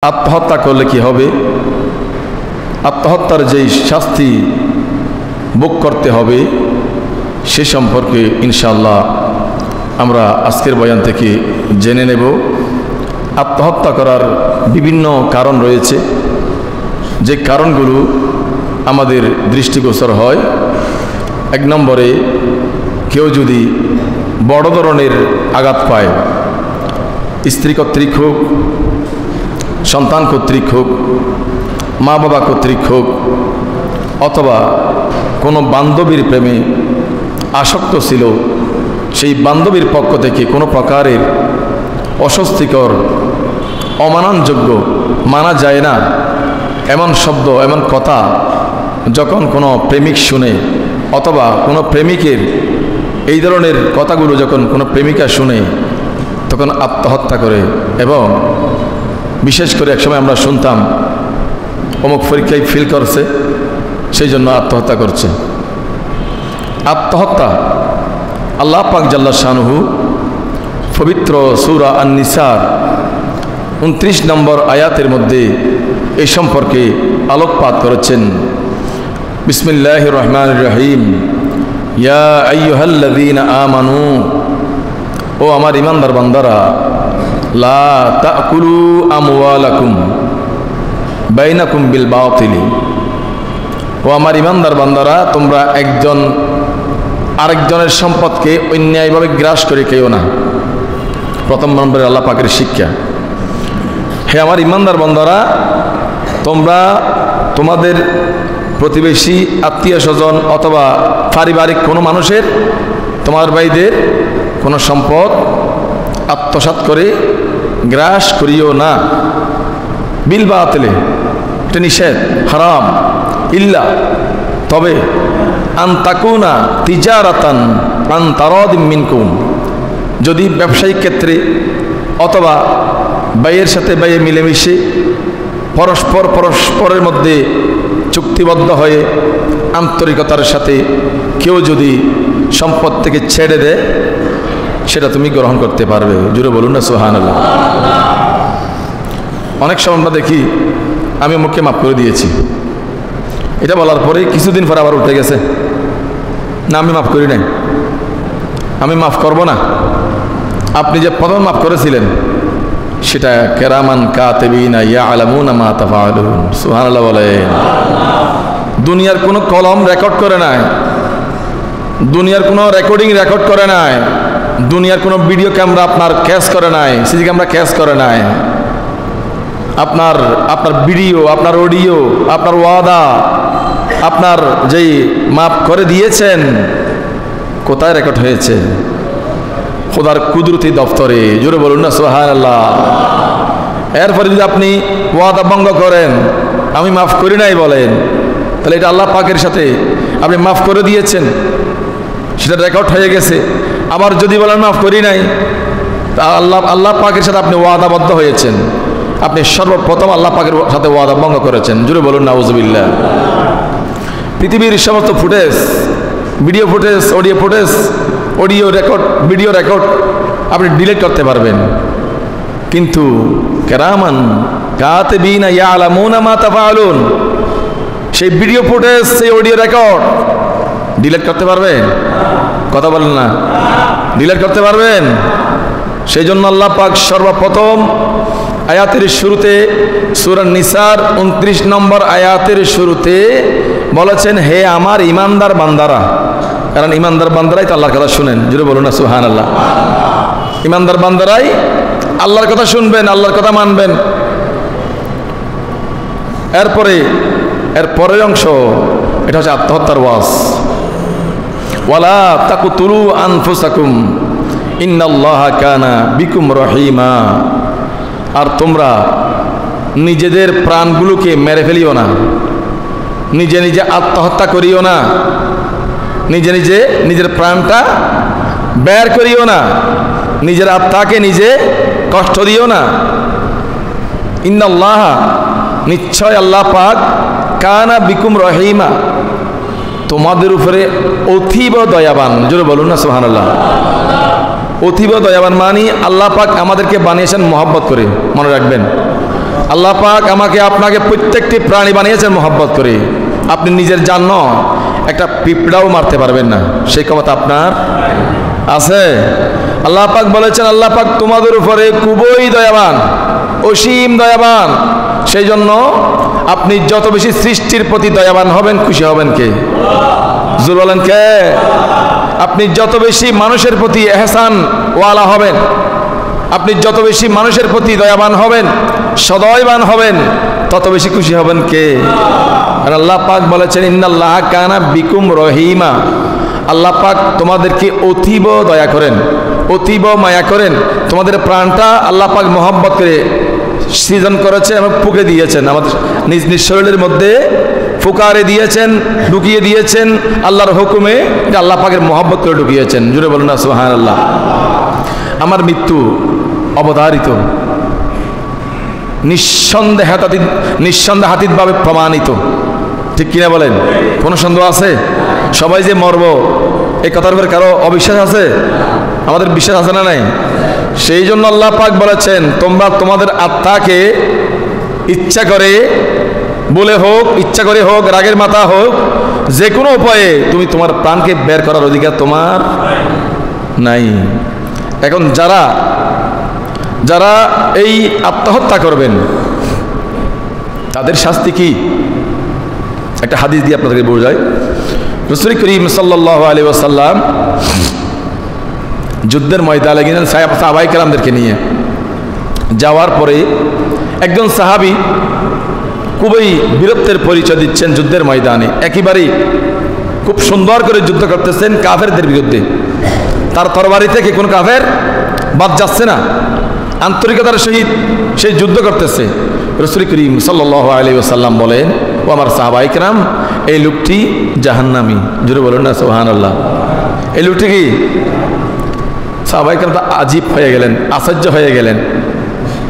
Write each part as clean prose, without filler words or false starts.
আত্মহত্যা করলে কি হবে, আত্মহত্যার যেই শাস্তি ভোগ করতে হবে সে সম্পর্কে ইনশাআল্লাহ আমরা আজকের বয়ান থেকে জেনে নেব। আত্মহত্যা করার বিভিন্ন কারণ রয়েছে, যে কারণগুলো আমাদের দৃষ্টিগোচর হয়। এক নম্বরে, কেউ যদি বড় ধরনের আঘাত পায়, স্ত্রী কর্তৃক হোক, সন্তান কর্তৃক হোক, মা বাবা কর্তৃক হোক, অথবা কোনো বান্ধবীর প্রেমে আসক্ত ছিল, সেই বান্ধবীর পক্ষ থেকে কোনো প্রকারের অস্বস্তিকর, অমাননযোগ্য, মানা যায় না এমন শব্দ, এমন কথা যখন কোনো প্রেমিক শুনে, অথবা কোনো প্রেমিকের এই ধরনের কথাগুলো যখন কোনো প্রেমিকা শুনে, তখন আত্মহত্যা করে। এবং বিশেষ করে একসময় আমরা শুনতাম অমুক পরীক্ষায় ফেল করছে, সেই জন্য আত্মহত্যা করছে। আত্মহত্যা আল্লাহ পাক জাল্লা শানুহু পবিত্র সূরা আন-নিসার 29 নম্বর আয়াতের মধ্যে এই সম্পর্কে আলোকপাত করেছেন। বিসমিল্লাহির রহমানির রহিম, ইয়া আইয়ুহাল্লাযীনা আমানু, ও আমার ইমানদার বান্দারা, লা তাকুলু আমওয়ালাকুম বাইনাকুম বিল বাতিলি, ও আমার ইমানদার বান্দারা, তোমরা একজন আরেকজনের সম্পদকে অন্যায়ভাবে গ্রাস করে খেও না। প্রথম নম্বরে আল্লাহ পাকের শিক্ষা। হে আমার ইমানদার বান্দারা, তোমরা তোমাদের প্রতিবেশী, আত্মীয় স্বজন অথবা পারিবারিক কোনো মানুষের, তোমার ভাইদের কোনো সম্পদ আত্মসাৎ করে গ্রাস করিও না। বিল বাতিলে, এটা নিষেধ, হারাম। ইল্লা, তবে আন তাকুনা তিজারাতান আন তারাদিম মিনকুম, যদি ব্যবসায়িক ক্ষেত্রে অথবা ভাইয়ের সাথে ভাইয়ে মিলেমিশে পরস্পরের মধ্যে চুক্তিবদ্ধ হয়ে আন্তরিকতার সাথে কেউ যদি সম্পদ থেকে ছেড়ে দেয়, সেটা তুমি গ্রহণ করতে পারবে। জুড়ে বলুন না সুবহানাল্লাহ। অনেক সময় আমরা দেখি, আমি মুখে মাফ করে দিয়েছি, এটা বলার পরে কিছুদিন পর আবার উঠে গেছে, না আমি মাফ করি নাই, আমি মাফ করব না। আপনি যে প্রথম মাফ করেছিলেন সেটা কেরামান কাতিবিনা ইয়ালামুনা মা তাফআলুন। সুবহানাল্লাহ বলেন। দুনিয়ার কোনো কলম রেকর্ড করে নাই, দুনিয়ার কোনো রেকর্ডিং রেকর্ড করে নাই, দুনিয়ার কোনো ভিডিও ক্যামেরা আপনার ক্যাচ করে নাই, সিসি ক্যামেরা ক্যাচ করে নাই। আপনার ভিডিও, আপনার অডিও, আপনার ওয়াদা, আপনার যেই মাপ করে দিয়েছেন, কোথায় রেকর্ড হয়েছে? খোদার কুদরতি দফতরে। জোরে বলুন না সুবহানাল্লাহ। এরপরে যদি আপনি ওয়াদা ভঙ্গ করেন, আমি মাফ করি নাই বলেন, তাহলে এটা আল্লাহ পাকের সাথে আপনি মাফ করে দিয়েছেন, সেটা রেকর্ড হয়ে গেছে। আবার যদি বলেন মাফ করি নাই, তা আল্লাহ পাকের সাথে আপনি ওয়াদাবদ্ধ হয়েছেন, আপনি সর্বপ্রথম আল্লাহ পাকের সাথে ওয়াদা ভঙ্গ করেছেন। জুড়ে বলুন নাউজুবিল্লাহ। পৃথিবীর সমস্ত footage, video footage, audio footage, audio record, video record আপনি ডিলিট করতে পারবেন, কিন্তু কেরামান কাতিবিনা ইয়ালামুনা মা তাফআলুন, সেই ভিডিও ফুটেজ, সেই অডিও রেকর্ড ডিলিট করতে পারবেন? কথা বলেন না, ডিলিট করতে পারবেন? সেই জন্য আল্লাহ পাক সর্বপ্রথম আয়াতের শুরুতে, সূরা নিসার 29 নম্বর আয়াতের শুরুতে বলেছেন, হে আমার ইমানদার বান্দারা। কারণ ইমানদার বান্দারাই তো আল্লাহর কথা শুনেন। জুড়ে বলুন না সুবহানাল্লাহ। ইমানদার বান্দারাই আল্লাহর কথা শুনবেন, আল্লাহর কথা মানবেন। এর পরের অংশ, এটা হচ্ছে আত্মহত্যার ওয়াজ। ওয়ালা তাকতুলু আনফুসাকুম ইন্নাল্লাহা কানা বিকুম রহিমা, আর তোমরা নিজেদের প্রাণগুলোকে মেরে ফেলিও না, নিজে নিজে আত্মহত্যা করিও না, নিজের প্রাণটা বের করিও না, নিজের আত্মাকে নিজে কষ্ট দিও না। ইন্নাল্লাহ, নিশ্চয় আল্লাহ পাক, কানা বিকুম রহিমা, তোমাদের উপরে অতীব দয়াবান। জোরে বলুন না সুবহানাল্লাহ। অতীব দয়াবান মানি আল্লাহ পাক আমাদেরকে বানিয়েছেন মহব্বত করে, মনে রাখবেন। আল্লাহ পাক আমাকে আপনাকে প্রত্যেকটি প্রাণী বানিয়েছেন মহব্বত করে। আপনি নিজের জান নয়, একটা পিঁপড়াও মারতে পারবেন না, সেই ক্ষমতা আপনার আছে। আল্লাহ পাক বলেছেন, আল্লাহ পাক তোমাদের উপরে খুবই দয়াবান, অসীম দয়াবান। সেই জন্য আপনি যত বেশি সৃষ্টির প্রতি দয়াবান হবেন, খুশি হবেন কে? জোর বলেন কে? আপনি যত বেশি মানুষের প্রতি এহসান ওয়ালা হবেন, আপনি যত বেশি মানুষের প্রতি দয়াবান হবেন, সদয়বান হবেন, তত বেশি খুশি হবেন কে? আর আল্লাহ পাক বলেছেন, ইন্নাল্লাহ কানা বিকুম রহিমা। আল্লাহ পাক তোমাদেরকে অতীব দয়া করেন, অতীব মায়া করেন। তোমাদের প্রাণটা আল্লাহ পাক মহব্বত করে সৃজন করেছে এবং ফুঁকে দিয়েছেন, আমাদের নিজ নিজ শরীরের মধ্যে ফুকারে দিয়েছেন, ঢুকিয়ে দিয়েছেন আল্লাহর হুকুমে। এটা আল্লাহ পাকের মহব্বত করে ঢুকিয়েছেন। জুড়ে বলুন না সুবহানাল্লাহ। আমার মৃত্যু অবধারিত, নিঃসন্দেহাতীতভাবে প্রমাণিত, ঠিক কিনা বলেন? কোনো সন্দেহ আছে? সবাই যে মরব এই কথার উপরে কারো অবিশ্বাস আছে? আমাদের বিশ্বাস আছে না নাই? সেই জন্য আল্লাহ পাক বলেছেন, তোমরা তোমাদের আত্মাকে ইচ্ছা করে বলে হোক, ইচ্ছা করে হোক, রাগের মাথা হোক, যে কোনো উপায়ে তুমি তোমার প্রাণকে বের করার অধিকার তোমার নাই। এখন যারা এই আত্মহত্যা করবেন তাদের শাস্তি কি? একটা হাদিস দিয়ে আপনাদেরকে বোঝাই। রাসূল করিম সাল্লাল্লাহু আলাইহি ওয়াসাল্লাম যুদ্ধের ময়দানে গেলেন সাহাবায়ে কেরামদেরকে নিয়ে। যাওয়ার পরে একজন সাহাবী খুবই বীরত্বের পরিচয় দিচ্ছেন যুদ্ধের ময়দানে, একেবারেই খুব সুন্দর করে যুদ্ধ করতেছেন কাফেরদের বিরুদ্ধে। তার তরবারি থেকে কোন কাফের বাদ যাচ্ছে না, আন্তরিকতার সহিত সেই যুদ্ধ করতেছে। রাসূল করিম সাল্লাল্লাহু আলাইহি ওয়াসাল্লাম বলেন, ও আমার সাহাবায়ে কেরাম, এই লোকটি জাহান্নামী। জোরে বলুন না সুবহানাল্লাহ। এই লোকটি কি? সাহাবায়ে কেরাম তো আজীব হয়ে গেলেন, আশ্চর্য হয়ে গেলেন।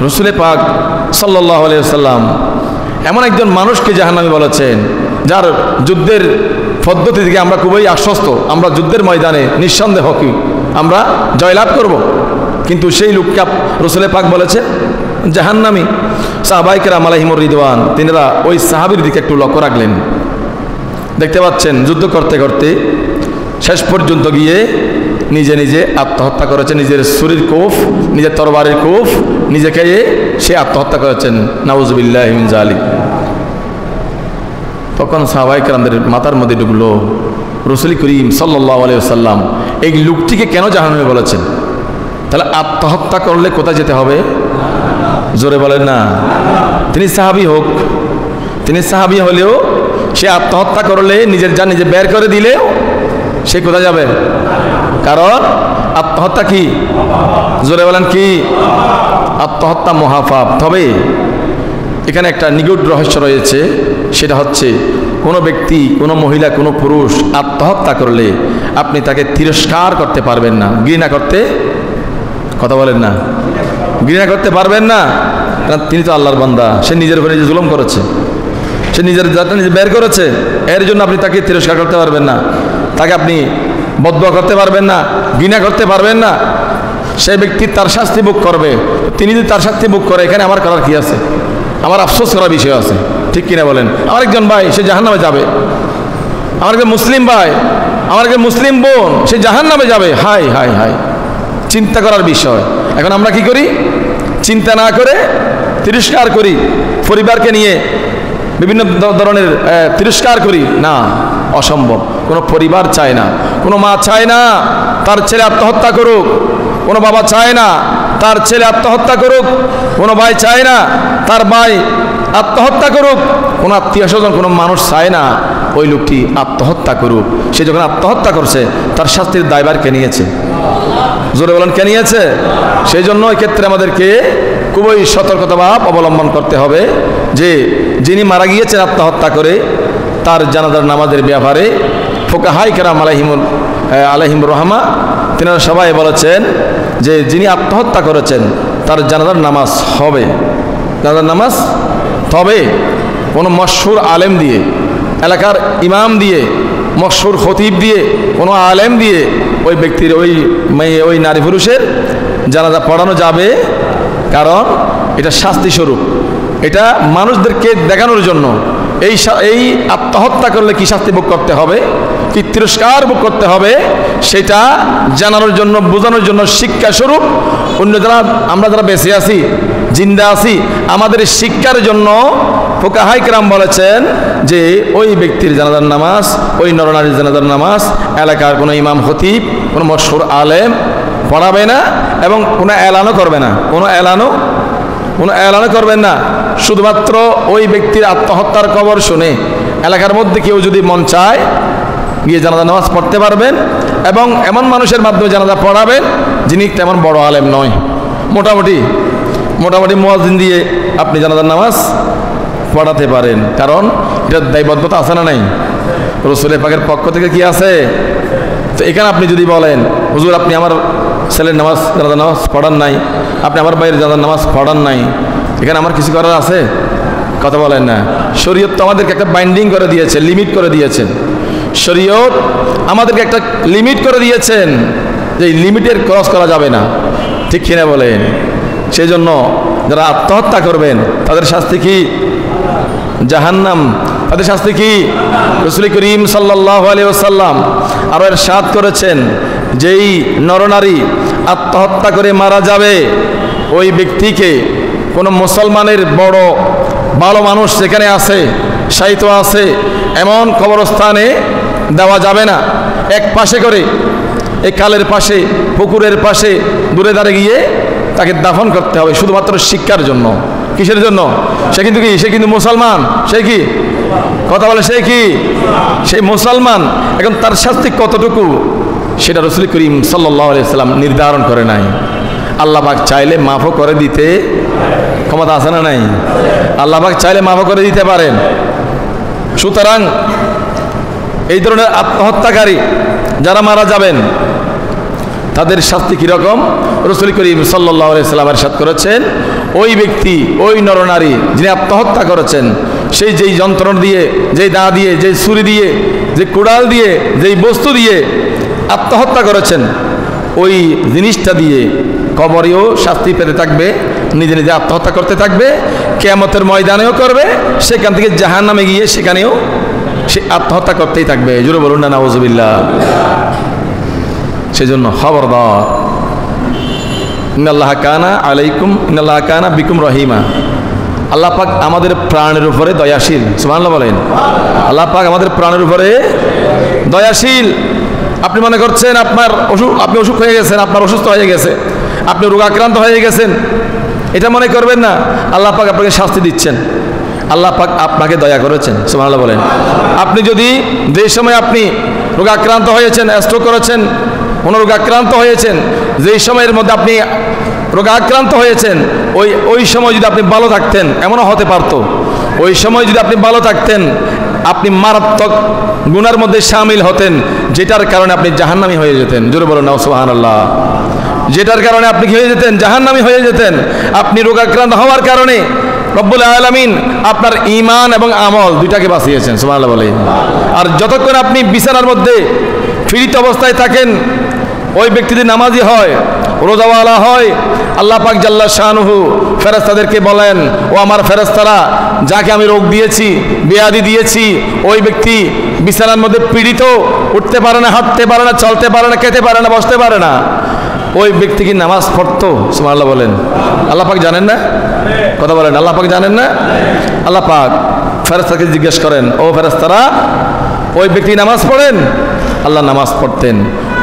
রাসূল পাক সাল্লাল্লাহু আলাইহি ওয়াসাল্লাম এমন একজন মানুষকে জাহান্নামী বলেছেন, যার যুদ্ধের পদ্ধতি থেকে আমরা খুবই আশ্বস্ত, আমরা যুদ্ধের ময়দানে নিঃসন্দেহ কি আমরা জয়লাভ করব, কিন্তু সেই লোককে রাসূল পাক বলেছেন জাহান্নামী। সাহাবায়ে কেরাম আলাইহিমুর রিদওয়ান তিনারা ওই সাহাবীর দিকে একটু লক্ষ্য রাখলেন। দেখতে পাচ্ছেন যুদ্ধ করতে করতে শেষ পর্যন্ত গিয়ে নিজে নিজে আত্মহত্যা করেছেন, নিজের ছুরির কোফ, নিজের তরবারির কোফ নিজেকে সে আত্মহত্যা করেছেন। নাউযুবিল্লাহি মিন যালিক। তখন সাহাবায়ে কেরামদের মাথার মধ্যে ঢুকলো, রাসূল করিম সাল্লাল্লাহু আলাইহি ওয়াসাল্লাম এই লোকটিকে কেন জাহান্নামে বলেছেন? তাহলে আত্মহত্যা করলে কোথায় যেতে হবে? জোরে বলেন না। তিনি সাহাবী হোক, তিনি সাহাবী হলেও সে আত্মহত্যা করলে নিজের জান নিজে বের করে দিলেও সে কোথায় যাবে? কারণ আত্মহত্যা কি? জোরে বলেন কি? আত্মহত্যা মহাপাপ। তবে এখানে একটা নিগূঢ় রহস্য রয়েছে, সেটা হচ্ছে কোনো ব্যক্তি, কোনো মহিলা, কোনো পুরুষ আত্মহত্যা করলে আপনি তাকে তিরস্কার করতে পারবেন না, ঘৃণা করতে, কথা বলেন না, ঘৃণা করতে পারবেন না। কারণ তিনি তো আল্লাহর বান্দা, সে নিজের উপরে নিজে জুলুম করেছে, সে নিজের জাতটা নিজে বের করেছে, এর জন্য আপনি তাকে তিরস্কার করতে পারবেন না, তাকে আপনি বদদোয়া করতে পারবেন না, ঘৃণা করতে পারবেন না। সেই ব্যক্তি তার শাস্তি ভোগ করবে। তিনি যদি তার শাস্তি ভোগ করে, এখানে আমার করার কি আছে? আমার আফসোস করার বিষয় আছে, ঠিক কিনা বলেন? আমার একজন ভাই সে জাহান্নামে যাবে, আমার একজন মুসলিম ভাই, আমার একজন মুসলিম বোন সে জাহান্নামে যাবে। হাই হাই হাই, চিন্তা করার বিষয়। এখন আমরা কি করি? চিন্তা না করে তিরস্কার করি, পরিবারকে নিয়ে বিভিন্ন ধরনের তিরস্কার করি। না, অসম্ভব। কোনো পরিবার চায় না, কোনো মা চায় না তার ছেলে আত্মহত্যা করুক, কোনো বাবা চায় না তার ছেলে আত্মহত্যা করুক, কোনো ভাই চায় না তার ভাই আত্মহত্যা করুক, কোনো আত্মীয় স্বজন, কোনো মানুষ চায় না ওই লোকটি আত্মহত্যা করুক। সে যখন আত্মহত্যা করছে তার শাস্তির দায়ভার কে নিয়েছে? জোরে বলেন, কে নিয়েছে? সেই জন্য এই ক্ষেত্রে আমাদেরকে খুবই সতর্কতা ভাব অবলম্বন করতে হবে যে যিনি মারা গিয়েছেন আত্মহত্যা করে, তার জানাজার নামাজের ব্যাপারে ফুকাহায়ে কেরাম আলাইহিম রহমা তিনারা সবাই বলেছেন যে যিনি আত্মহত্যা করেছেন তার জানাজার নামাজ হবে, জানাজার নামাজ। তবে কোনো মশহুর আলেম দিয়ে, এলাকার ইমাম দিয়ে, মশহুর খতিব দিয়ে, কোনো আলেম দিয়ে ওই ব্যক্তির, ওই মেয়ে, ওই নারী পুরুষের জানাজা পড়ানো যাবে, কারণ এটা শাস্তি স্বরূপ। এটা মানুষদেরকে দেখানোর জন্য। এই আত্মহত্যা করলে কি শাস্তি ভোগ করতে হবে, কি তিরস্কার ভোগ করতে হবে, সেটা জানানোর জন্য, বোঝানোর জন্য শিক্ষা স্বরূপ অন্য আমরা যারা বেঁচে আছি, জিন্দা আছি, আমাদের শিক্ষার জন্য ফুকাহায়ে কেরাম বলেছেন যে ওই ব্যক্তির জানাজার নামাজ, ওই নরনারীর জানাজার নামাজ এলাকার কোনো ইমাম খতিব, কোনো মশহুর আলেম পড়াবে না এবং কোনো এলানও করবে না, কোনো এলানও করবেন না। শুধুমাত্র ওই ব্যক্তির আত্মহত্যার খবর শুনে এলাকার মধ্যে কেউ যদি মন চায় গিয়ে জানাজা নামাজ পড়তে পারবেন এবং এমন মানুষের মাধ্যমে জানাজা পড়াবেন যিনি তেমন বড় আলেম নয়, মোটামুটি মুয়াজ্জিন দিয়ে আপনি জানাজার নামাজ পড়াতে পারেন। কারণ এটা দায়বদ্ধতা আছে না নাই? রাসূল পাকের পক্ষ থেকে কি আছে? তো এখানে আপনি যদি বলেন হুজুর আপনি আমার ছেলের জানাজার নামাজ পড়ান নাই, আপনি আমার ভাইয়ের জানাজার নামাজ পড়ান নাই, এখানে আমার কিছু করার আছে? কথা বলেন না। শরীয়ত তো আমাদেরকে একটা বাইন্ডিং করে দিয়েছে, লিমিট করে দিয়েছেন। শরীয়ত আমাদেরকে একটা লিমিট করে দিয়েছেন যে লিমিটের ক্রস করা যাবে না, ঠিক কিনা বলেন? সেই জন্য যারা আত্মহত্যা করবেন তাদের শাস্তি কি? জাহান্নাম। তাদের শাস্তি কি? রাসূল করিম সাল্লাল্লাহু আলাইহি ওয়াসাল্লাম আরো ইরশাদ করেছেন, যেই নরনারী আত্মহত্যা করে মারা যাবে ওই ব্যক্তিকে কোনো মুসলমানের বড় ভালো মানুষ যেখানে আছে, শায়িত আছে, এমন কবরস্থানে দেওয়া যাবে না। এক পাশে করে, এই খালের পাশে, পুকুরের পাশে দূরে দাঁড়িয়ে গিয়ে তাকে দাফন করতে হবে শুধুমাত্র শিক্ষার জন্য। কিসের জন্য? সে কিন্তু কি? সে কিন্তু মুসলমান। সে কি? কথা বলে, সে কি? সেই মুসলমান। এখন তার শাস্তি কতটুকু সেটা রাসূল করিম সাল্লাল্লাহু আলাইহি ওয়াসাল্লাম নির্ধারণ করে নাই। আল্লাহ পাক চাইলে মাফও করে দিতে ক্ষমতা আছে না নাই? আল্লাহ পাক চাইলে মাফও করে দিতে পারেন। সুতরাং এই ধরনের আত্মহত্যাকারী যারা মারা যাবেন তাদের শাস্তি কীরকম? রাসূল করিম সাল্লাল্লাহু আলাইহি ওয়াসাল্লাম ইরশাদ করেছেন, ওই ব্যক্তি, ওই নরনারী যিনি আত্মহত্যা করেছেন, সেই যেই যন্ত্রণা দিয়ে, যেই দা দিয়ে, যেই ছুরি দিয়ে, যে কুড়াল দিয়ে, যেই বস্তু দিয়ে আত্মহত্যা করেছেন, ওই জিনিসটা দিয়ে কবরেও শাস্তি পেতে থাকবে, নিজে নিজে আত্মহত্যা করতে থাকবে, কিয়ামতের ময়দানেও করবে, সেখান থেকে জাহান্নামে গিয়ে সেখানেও সে আত্মহত্যা করতেই থাকবে। জোরে বলুন না নাউযুবিল্লাহ। সেজন্য খবরদার, ইন্নাল্লাহা কানা আলাইকুম, ইন্নাল্লাহা কানা বিকুম রহিমা। আল্লাহ পাক আমাদের প্রাণের উপরে দয়াশীল। সুবহানাল্লাহ বলেন। আল্লাহ পাক আমাদের প্রাণের উপরে দয়াশীল। আপনি মনে করছেন আপনি অসুখ হয়ে গেছেন, আপনার অসুস্থ হয়ে গেছে, আপনি রোগাক্রান্ত হয়ে গেছেন, এটা মনে করবেন না। আল্লাহ পাক আপনাকে শাস্তি দিচ্ছেন, আল্লাহ পাক আপনাকে দয়া করেছেন। সুবহানাল্লাহ বলেন। আপনি যদি যে সময় আপনি রোগাক্রান্ত হয়েছেন, স্ট্রোক করেছেন, রোগাক্রান্ত হয়েছেন, যেই সময়ের মধ্যে আপনি রোগাক্রান্ত হয়েছেন, ওই সময় যদি আপনি ভালো থাকতেন, এমনও হতে পারতো ওই সময় যদি আপনি ভালো থাকতেন, আপনি মারাত্মক গুনার মধ্যে শামিল হতেন, যেটার কারণে আপনি জাহান্নামী হয়ে যেতেন। জোরে বলুন না সুবহানাল্লাহ। যেটার কারণে আপনি কি হয়ে যেতেন? জাহান্নামী হয়ে যেতেন। আপনি রোগাক্রান্ত হওয়ার কারণে রব্বুল আলামিন আপনার ঈমান এবং আমল দুইটাকে বাঁচিয়েছেন। সুবহানাল্লাহ বলেন। আর যতক্ষণ আপনি বিছানার মধ্যে পীড়িত অবস্থায় থাকেন, ওই ব্যক্তি যদি নামাজি হয়, রোজাওয়ালা হয়, আল্লাহ পাক জাল্লা শানুহু ফেরেশতাদেরকে বলেন, ও আমার ফেরেশতারা, যাকে আমি রোগ দিয়েছি, ব্যাধি দিয়েছি, ওই ব্যক্তি বিছানার মধ্যে পীড়িত, উঠতে পারে না, হাঁটতে পারে না, চলতে পারে না, খেতে পারে না, বসতে পারে না, ওই ব্যক্তি কি নামাজ পড়তো? সুবহানাল্লাহ বলেন। আল্লাহ পাক জানেন না? কথা বলেন, আল্লাহ পাক জানেন না? আল্লাহ পাক ফেরেশতাকে জিজ্ঞেস করেন, ও ফেরেশতারা, ওই ব্যক্তি নামাজ পড়েন? আল্লাহ নামাজ পড়তেন।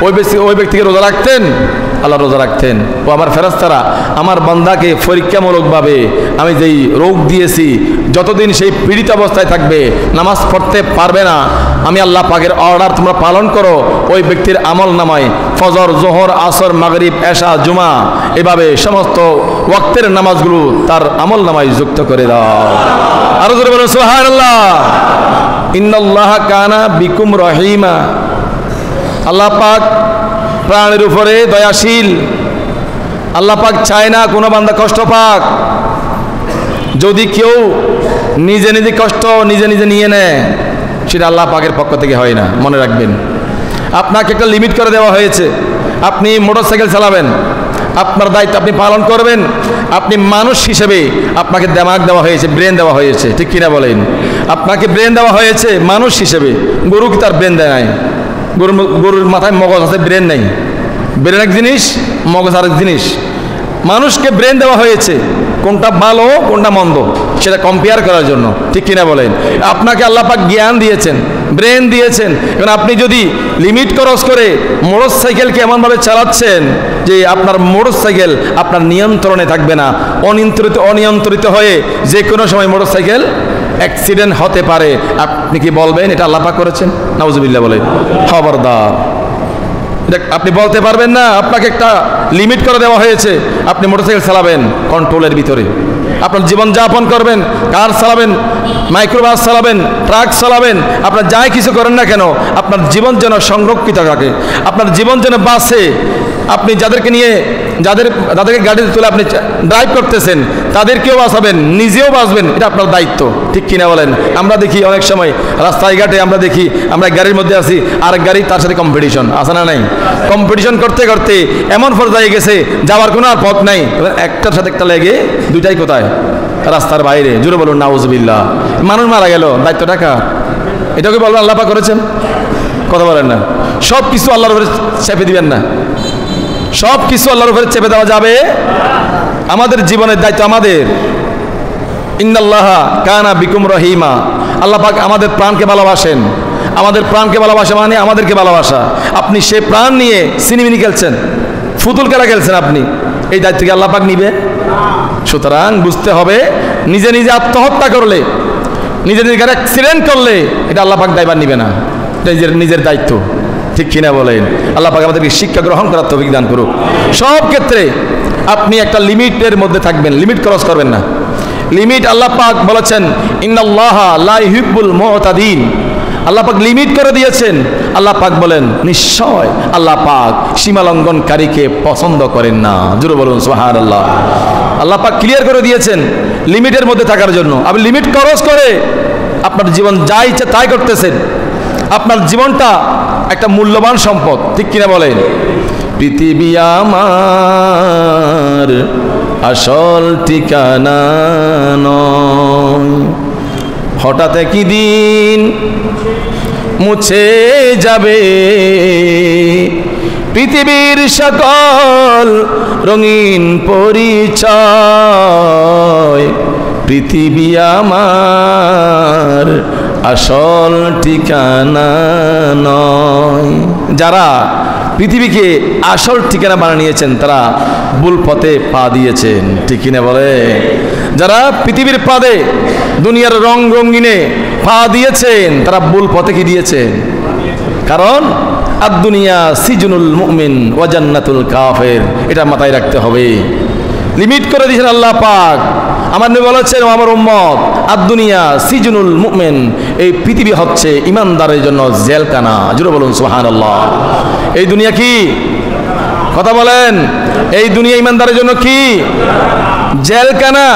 ওই ব্যক্তিকে রোজা রাখতেন? আল্লাহ রোজা রাখতেন। ও আমার ফেরেশতারা, আমার বান্দাকে পরীক্ষামূলকভাবে আমি যেই রোগ দিয়েছি, যতদিন সেই পীড়িত অবস্থায় থাকবে, নামাজ পড়তে পারবে না, আমি আল্লাহ পাকের অর্ডার তোমরা পালন করো, ওই ব্যক্তির আমল নামায় ফজর, জোহর, আসর, মাগরিব, এশা, জুমা, এভাবে সমস্ত ওয়াক্তের নামাজগুলো তার আমল নামায় যুক্ত করে দাও। আরো জোরে বলুন সুবহানাল্লাহ। ইন্নাল্লাহা কানা বিকুম রহিমা। আল্লাহ পাক প্রাণের উপরে দয়াশীল। আল্লাহ পাক চায় না কোনো বান্দা কষ্ট পাক। যদি কেউ নিজে নিজে কষ্ট নিজে নিজে নিয়ে নেয়, সেটা আল্লাহ পাকের পক্ষ থেকে হয় না, মনে রাখবেন। আপনাকে একটা লিমিট করে দেওয়া হয়েছে। আপনি মোটরসাইকেল চালাবেন, আপনার দায়িত্ব আপনি পালন করবেন। আপনি মানুষ হিসেবে আপনাকে দিমাগ দেওয়া হয়েছে, ব্রেন দেওয়া হয়েছে, ঠিক কিনা বলেন? আপনাকে ব্রেন দেওয়া হয়েছে মানুষ হিসেবে। গরু কি তার ব্রেন দেয় নাই? গরুর মাথায় মগজ আছে, ব্রেন নেই। ব্রেন এক জিনিস, মগজ আরেক জিনিস। মানুষকে ব্রেন দেওয়া হয়েছে, কোনটা ভালো কোনটা মন্দ সেটা কম্পেয়ার করার জন্য, ঠিক কিনা বলেন? আপনাকে আল্লাহ পাক জ্ঞান দিয়েছেন, ব্রেন দিয়েছেন। এখন আপনি যদি লিমিট ক্রস করে মোটরসাইকেলকে এমনভাবে চালাচ্ছেন যে আপনার মোটরসাইকেল আপনার নিয়ন্ত্রণে থাকবে না, অনিয়ন্ত্রিত হয়ে যে কোনো সময় মোটরসাইকেল অ্যাক্সিডেন্ট হতে পারে, আপনি কি বলবেন এটা আল্লাহ পাক করেছেন? নাউজুবিল্লাহ বলেন। খবরদার, এটা আপনি বলতে পারবেন না। আপনাকে একটা লিমিট করে দেওয়া হয়েছে, আপনি মোটরসাইকেল চালাবেন কন্ট্রোলের ভিতরে, আপনার জীবন যাপন করবেন, কার চালাবেন, মাইক্রোবাস চালাবেন, ট্রাক চালাবেন, আপনার যাই কিছু করেন না কেন আপনার জীবন যেন সংরক্ষিত থাকে, আপনার জীবন যেন বাঁচে। আপনি যাদেরকে গাড়িতে তুলে আপনি ড্রাইভ করতেছেন তাদেরকেও বাঁচাবেন, নিজেও বাঁচবেন, এটা আপনার দায়িত্ব, ঠিক কিনা বলেন? আমরা দেখি অনেক সময় রাস্তায় ঘাটে আমরা দেখি আমরা গাড়ির মধ্যে আছি, আরেক গাড়ি তার সাথে কম্পিটিশন, আছে না নাই? কম্পিটিশন করতে করতে এমন পর্যায়ে গেছে যাওয়ার কোনো আর পথ নাই, একটার সাথে একটা লেগে দুইটাই কোথায়? রাস্তার বাইরে। জোরে বলুন নাউজুবিল্লাহ। মানুষ মারা গেল, দায়িত্বটা কার? এটাকে বলবেন আল্লাহ পাক করেছেন? কথা বলেন না। সব কিছু আল্লাহর উপরে চেপে দিবেন না, সব কিছু আল্লাহর উপরে চেপে দেওয়া যাবে? আমাদের জীবনের দায়িত্ব আমাদের। ইন্নাল্লাহা কানা বিকুম রহিমা। আল্লাহ পাক আমাদের প্রাণকে ভালোবাসেন। আমাদের প্রাণকে ভালোবাসা মানে আমাদেরকে ভালোবাসা। আপনি সে প্রাণ নিয়ে সিনেমিনি খেলছেন, ফুতুল খেলা খেলছেন, আপনি এই দায়িত্ব কি আল্লাহ পাক নিবে? সুতরাং বুঝতে হবে, নিজে নিজে আত্মহত্যা করলে, নিজে নিজে অ্যাক্সিডেন্ট করলে এটা আল্লাহ পাক দায়ভার নিবে না, নিজের দায়িত্ব, ঠিক কিনা বলেন? আল্লাহ পাক আমাদেরকে শিক্ষা গ্রহণ করার তৌফিক দান করুক। সব ক্ষেত্রে আপনি একটা লিমিটের মধ্যে থাকবেন, লিমিট ক্রস করবেন না। লিমিট আল্লাহ পাক বলেছেন ইন্নাল্লাহা লা ইউহিব্বুল মুতাদিন। আল্লাহ পাক লিমিট করে দিয়েছেন। আল্লাহ পাক বলেন নিশ্চয় আল্লাহ পাক সীমালঙ্ঘনকারীকে পছন্দ করেন না। জোরে বলুন সুবহানাল্লাহ। আল্লাহ পাক ক্লিয়ার করে দিয়েছেন লিমিটের মধ্যে থাকার জন্য। আপনি লিমিট ক্রস করে আপনার জীবন যা ইচ্ছা তাই করতেছেন। আপনার জীবনটা একটা মূল্যবান সম্পদ, ঠিক কিনা বলেন? পৃথিবী আমার আসল ঠিকানা নয়, হঠাৎ একই দিন মুছে যাবে পৃথিবীর সকল রঙিন পরিচয়। পৃথিবী আমার আসল ঠিকানা নয়। যারা পৃথিবীকে আসল ঠিকানা বানিয়েছেন তারা ভুল পথে পা দিয়েছেন, ঠিক কিনা বলে? যারা পৃথিবীর পাদে দুনিয়ার রং রঙিনে পা দিয়েছেন তারা ভুল পথে কি দিয়েছেন? কারণ আদ-দুনিয়া সিজনুল মুমিন ওয়া জান্নাতুল কাফির, এটা মাথায় রাখতে হবে। লিমিট করে দিয়েছেন আল্লাহ পাক। আমার নবী বলেছেন ও আমার উম্মত, আদ-দুনিয়া সিজনুল মুমিন, এই পৃথিবী হচ্ছে ঈমানদারের জন্য জেলখানা। জোরে বলুন সুবহানাল্লাহ। এই দুনিয়া কি? কথা বলেন। এই দুনিয়া ঈমানদারের জন্য কি? জেলখানা।